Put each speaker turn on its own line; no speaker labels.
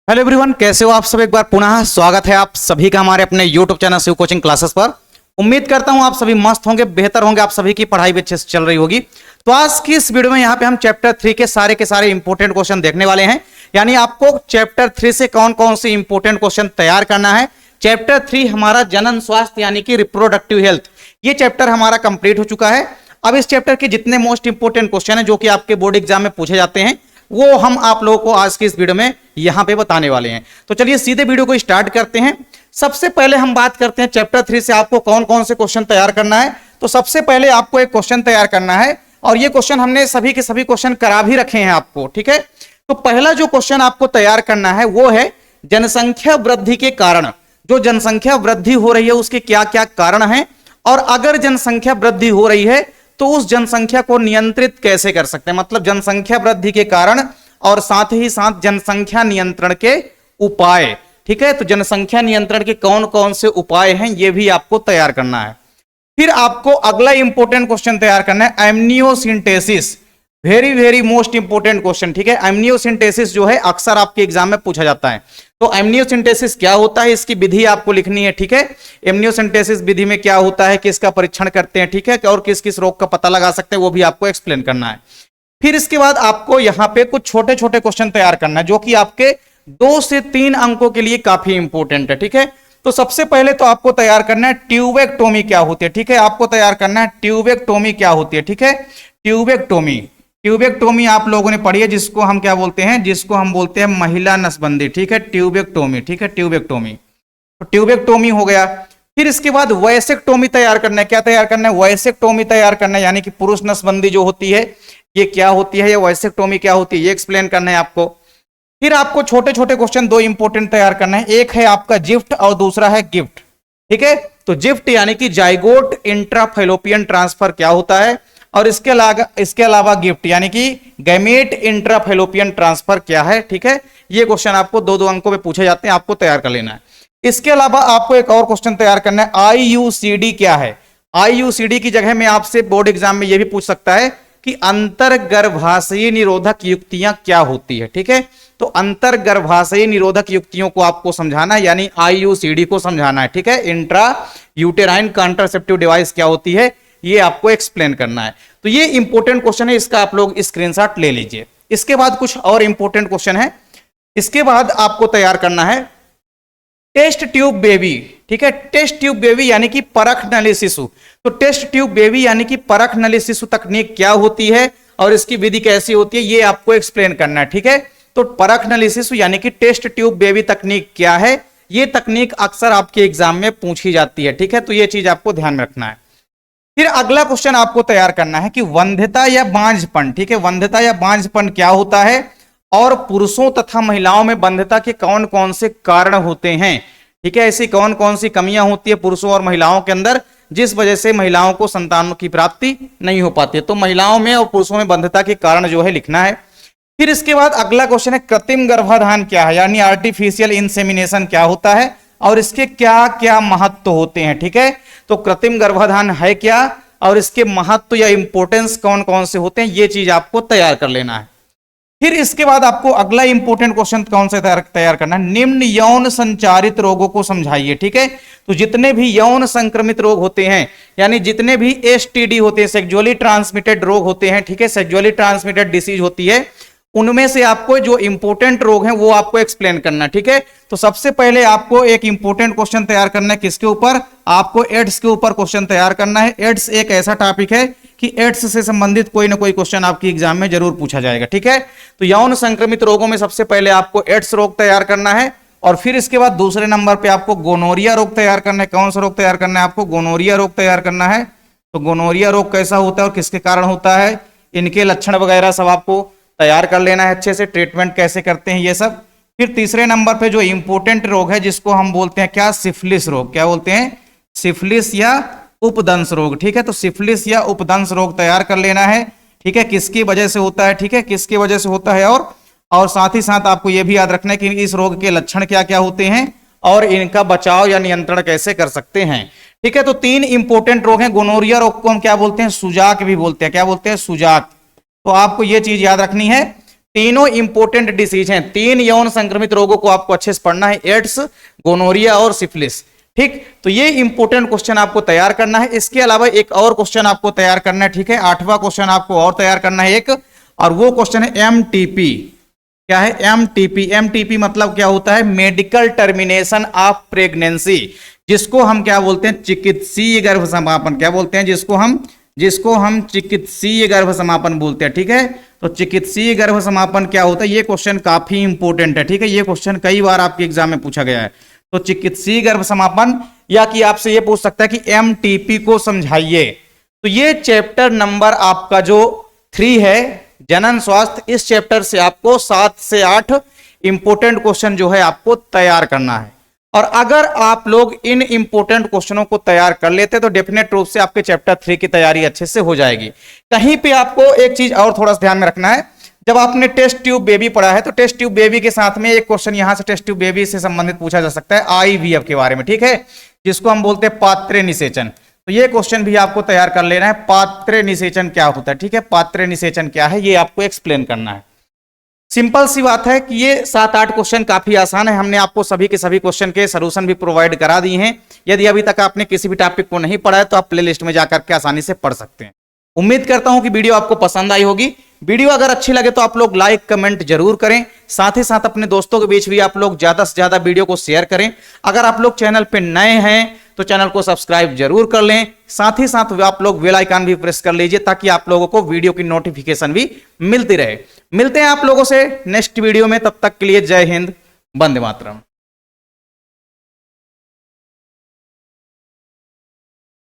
Hello everyone, कैसे हो आप सब। एक बार पुनः स्वागत है आप सभी का हमारे अपने YouTube channel Shiv coaching classes पर। उम्मीद करता हूं आप सभी मस्त होंगे, बेहतर होंगे, आप सभी की पढ़ाई भी अच्छे से चल रही होगी। तो आज की इस वीडियो में यहाँ पे हम चैप्टर 3 के सारे इंपॉर्टेंट क्वेश्चन देखने वाले हैं। यानी आपको चैप्टर 3 से कौन कौन से इंपॉर्टेंट क्वेश्चन तैयार करना है। चैप्टर 3 हमारा जनन स्वास्थ्य यानी कि रिप्रोडक्टिव हेल्थ, ये चैप्टर हमारा कंप्लीट हो चुका है। अब इस चैप्टर के जितने मोस्ट इंपोर्टेंट क्वेश्चन है जो कि आपके बोर्ड एग्जाम में पूछे जाते हैं, वो हम आप लोगों को आज की इस वीडियो में यहां पे बताने वाले हैं। तो चलिए सीधे वीडियो को स्टार्ट करते हैं। सबसे पहले हम बात करते हैं चैप्टर 3 से आपको कौन कौन से क्वेश्चन तैयार करना है। तो सबसे पहले आपको एक क्वेश्चन तैयार करना है और ये क्वेश्चन हमने सभी के सभी क्वेश्चन करा भी रखे हैं आपको, ठीक है। तो पहला जो क्वेश्चन आपको तैयार करना है वो है जनसंख्या वृद्धि के कारण। जो जनसंख्या वृद्धि हो रही है उसके क्या क्या कारण हैं, और अगर जनसंख्या वृद्धि हो रही है तो उस जनसंख्या को नियंत्रित कैसे कर सकते हैं। मतलब जनसंख्या वृद्धि के कारण और साथ ही साथ जनसंख्या नियंत्रण के उपाय, ठीक है। तो जनसंख्या नियंत्रण के कौन कौन से उपाय हैं ये भी आपको तैयार करना है। फिर आपको अगला इंपॉर्टेंट क्वेश्चन तैयार करना है amniocentesis. Very very most important question, ठीक है। एमनियोसिंथेसिस जो है अक्सर आपके एग्जाम में पूछा जाता है। तो एमनियोसिंथेसिस क्या होता है, इसकी विधि आपको लिखनी है, ठीक है। एमनियोसिंथेसिस विधि में क्या होता है, किसका परीक्षण करते हैं, ठीक है, और किस किस रोग का पता लगा सकते हैं, वो भी आपको एक्सप्लेन करना है। फिर इसके बाद आपको यहां पे कुछ छोटे छोटे क्वेश्चन तैयार करना है जो कि आपके 2 से 3 अंकों के लिए काफी इंपॉर्टेंट है, ठीक है। तो सबसे पहले तो आपको तैयार करना है ट्यूबेक्टोमी क्या होती है, ठीक है। आपको तैयार करना है ट्यूबेक्टोमी क्या होती है, ठीक है। ट्यूबेक्टोमी, ट्यूबेक्टोमी आप लोगों ने पढ़ी है, जिसको हम क्या बोलते हैं, जिसको हम बोलते हैं महिला नसबंदी, ठीक है। ट्यूबेक्टोमी, ठीक है, ट्यूबेक्टोमी। तो ट्यूबेक्टोमी हो गया। फिर इसके बाद वैसेक्टोमी तैयार करना है। क्या तैयार करना है, वैसेक्टोमी तैयार करना है, यानी कि पुरुष नसबंदी जो होती है ये क्या होती है, ये वैसेक्टोमी क्या होती है, ये एक्सप्लेन करना है आपको। फिर आपको छोटे छोटे क्वेश्चन 2 इंपॉर्टेंट तैयार करना है। एक है आपका जिफ्ट और दूसरा है गिफ्ट, ठीक है। तो जिफ्ट यानी कि जाइगोट इंट्राफैलोपियन ट्रांसफर क्या होता है, और इसके अलावा गिफ्ट यानी कि गैमेट इंट्राफैलोपियन ट्रांसफर क्या है, ठीक है। ये क्वेश्चन आपको 2-2 अंकों में पूछे जाते हैं, आपको तैयार कर लेना है। इसके अलावा आपको एक और क्वेश्चन तैयार करना है आईयूसीडी क्या है। आईयूसीडी की जगह में आपसे बोर्ड एग्जाम में यह भी पूछ सकता है कि अंतर्गर्भाशयी निरोधक युक्तियां क्या होती है, ठीक है। तो अंतर्गर्भाशयी निरोधक युक्तियों को आपको समझाना है, यानी आईयूसीडी को समझाना है, ठीक है। इंट्रा यूटेराइन कॉन्ट्रासेप्टिव डिवाइस क्या होती है ये आपको एक्सप्लेन करना है। तो ये इंपॉर्टेंट क्वेश्चन है, इसका आप लोग स्क्रीनशॉट ले लीजिए। इसके बाद कुछ और इंपॉर्टेंट क्वेश्चन है। इसके बाद आपको तैयार करना है टेस्ट ट्यूब बेबी, ठीक है। टेस्ट ट्यूब बेबी यानी कि परख नली शिशु। तो टेस्ट ट्यूब बेबी यानी कि परख नली शिशु तकनीक क्या होती है और इसकी विधि कैसी होती है ये आपको एक्सप्लेन करना है, ठीक है। तो परख नली शिशु यानी कि टेस्ट ट्यूब बेबी तकनीक क्या है, ये तकनीक अक्सर आपके एग्जाम में पूछी जाती है, ठीक है। तो ये चीज आपको ध्यान में रखना है। फिर अगला क्वेश्चन आपको तैयार करना है कि वंध्यता या बांझपन, ठीक है। वंध्यता या बांझपन क्या होता है और पुरुषों तथा महिलाओं में वंध्यता के कौन कौन से कारण होते हैं, ठीक है। ऐसी कौन कौन सी कमियां होती है पुरुषों और महिलाओं के अंदर जिस वजह से महिलाओं को संतानों की प्राप्ति नहीं हो पाती है। तो महिलाओं में और पुरुषों में वंध्यता के कारण जो है लिखना है। फिर इसके बाद अगला क्वेश्चन है कृत्रिम गर्भाधान क्या है, यानी आर्टिफिशियल इंसेमिनेशन क्या होता है और इसके क्या क्या महत्व होते हैं, ठीक है। तो कृत्रिम गर्भाधान है क्या और इसके महत्व या इंपॉर्टेंस कौन कौन से होते हैं, ये चीज आपको तैयार कर लेना है। फिर इसके बाद आपको अगला इंपॉर्टेंट क्वेश्चन कौन सा तैयार करना है, निम्न यौन संचारित रोगों को समझाइए, ठीक है। तो जितने भी यौन संक्रमित रोग होते हैं, यानी जितने भी एसटीडी होते हैं, सेक्सुअली ट्रांसमिटेड रोग होते हैं, ठीक है, सेक्सुअली ट्रांसमिटेड डिसीज होती है, उनमें से आपको जो इंपॉर्टेंट रोग हैं वो आपको एक्सप्लेन करना है, ठीक है। तो सबसे पहले आपको एक इंपॉर्टेंट क्वेश्चन तैयार करना है, किसके ऊपर, आपको एड्स के ऊपर क्वेश्चन तैयार करना है। एड्स एक ऐसा टॉपिक है कि एड्स से संबंधित कोई ना कोई क्वेश्चन आपकी एग्जाम में जरूर पूछा जाएगा, ठीक है। तो यौन संक्रमित रोगों में सबसे पहले आपको एड्स रोग तैयार करना है, और फिर इसके बाद दूसरे नंबर पे आपको गोनोरिया रोग तैयार करना है। कौन सा रोग तैयार करना है, आपको गोनोरिया रोग तैयार करना है। तो गोनोरिया रोग कैसा होता है और किसके कारण होता है, इनके लक्षण वगैरह सब आपको तैयार कर लेना है अच्छे से, ट्रीटमेंट कैसे करते हैं ये सब। फिर तीसरे नंबर पे जो इंपॉर्टेंट रोग है जिसको हम बोलते हैं क्या, सिफिलिस रोग, क्या बोलते हैं, सिफिलिस या उपदंश रोग, ठीक है। तो सिफिलिस या उपदंश रोग तैयार कर लेना है, ठीक है, किसकी वजह से होता है, ठीक है, किसकी वजह से होता है, और साथ ही साथ आपको यह भी याद रखना है कि इस रोग के लक्षण क्या क्या होते हैं और इनका बचाव या नियंत्रण कैसे कर सकते हैं, ठीक है। तो 3 इंपॉर्टेंट रोग हैं। गोनोरिया रोग को हम क्या बोलते हैं, सुजाक भी बोलते हैं, क्या बोलते हैं, सुजाक। तो आपको यह चीज याद रखनी है तीनों इंपोर्टेंट डिसीज हैं, 3 यौन संक्रमित रोगों को आपको अच्छे से पढ़ना है, एड्स, गोनोरिया और सिफिलिस। ठीक, तो ये इंपोर्टेंट क्वेश्चन आपको तैयार करना है। इसके अलावा एक और क्वेश्चन आपको तैयार करना है, ठीक है, 8वां क्वेश्चन आपको और तैयार करना है एक, और वो क्वेश्चन है एमटीपी। क्या है एमटीपी? एमटीपी मतलब क्या होता है? मेडिकल टर्मिनेशन ऑफ प्रेगनेंसी, जिसको हम क्या बोलते हैं? चिकित्सीय गर्भ समापन। क्या बोलते हैं? जिसको हम चिकित्सीय गर्भ समापन बोलते हैं। ठीक है, तो चिकित्सीय गर्भ समापन क्या होता है? ये क्वेश्चन काफी इंपोर्टेंट है। ठीक है, ये क्वेश्चन कई बार आपके एग्जाम में पूछा गया है। तो चिकित्सीय गर्भ समापन, या कि आपसे ये पूछ सकता है कि एमटीपी को समझाइए। तो ये चैप्टर नंबर आपका जो 3 है, जनन स्वास्थ्य, इस चैप्टर से आपको 7 से 8 इंपोर्टेंट क्वेश्चन जो है आपको तैयार करना है। और अगर आप लोग इन इंपोर्टेंट क्वेश्चनों को तैयार कर लेते तो डेफिनेट रूप से आपके चैप्टर 3 की तैयारी अच्छे से हो जाएगी। कहीं पे आपको एक चीज और थोड़ा सा ध्यान में रखना है, जब आपने टेस्ट ट्यूब बेबी पढ़ा है तो टेस्ट ट्यूब बेबी के साथ में एक क्वेश्चन यहां से टेस्ट ट्यूब बेबी से संबंधित पूछा जा सकता है, आईवीएफ के बारे में। ठीक है, जिसको हम बोलते हैं पात्रे निषेचन। तो ये क्वेश्चन भी आपको तैयार कर लेना है, पात्रे निषेचन क्या होता है। ठीक है, पात्रे निषेचन क्या है ये आपको एक्सप्लेन करना है। सिंपल सी बात है कि ये 7-8 क्वेश्चन काफी आसान है। हमने आपको सभी के सभी क्वेश्चन के सॉल्यूशन भी प्रोवाइड करा दिए हैं। यदि अभी तक आपने किसी भी टॉपिक को नहीं पढ़ा है तो आप प्लेलिस्ट में जाकर के आसानी से पढ़ सकते हैं। उम्मीद करता हूं कि वीडियो आपको पसंद आई होगी। वीडियो अगर अच्छी लगे तो आप लोग लाइक कमेंट जरूर करें, साथ ही साथ अपने दोस्तों के बीच भी आप लोग ज्यादा से ज्यादा वीडियो को शेयर करें। अगर आप लोग चैनल पे नए हैं तो चैनल को सब्सक्राइब जरूर कर लें, साथ ही साथ आप लोग बेल आइकन भी प्रेस कर लीजिए ताकि आप लोगों को वीडियो की नोटिफिकेशन भी मिलती रहे। मिलते हैं आप लोगों से नेक्स्ट वीडियो में, तब तक के लिए जय हिंद, वंदे मातरम।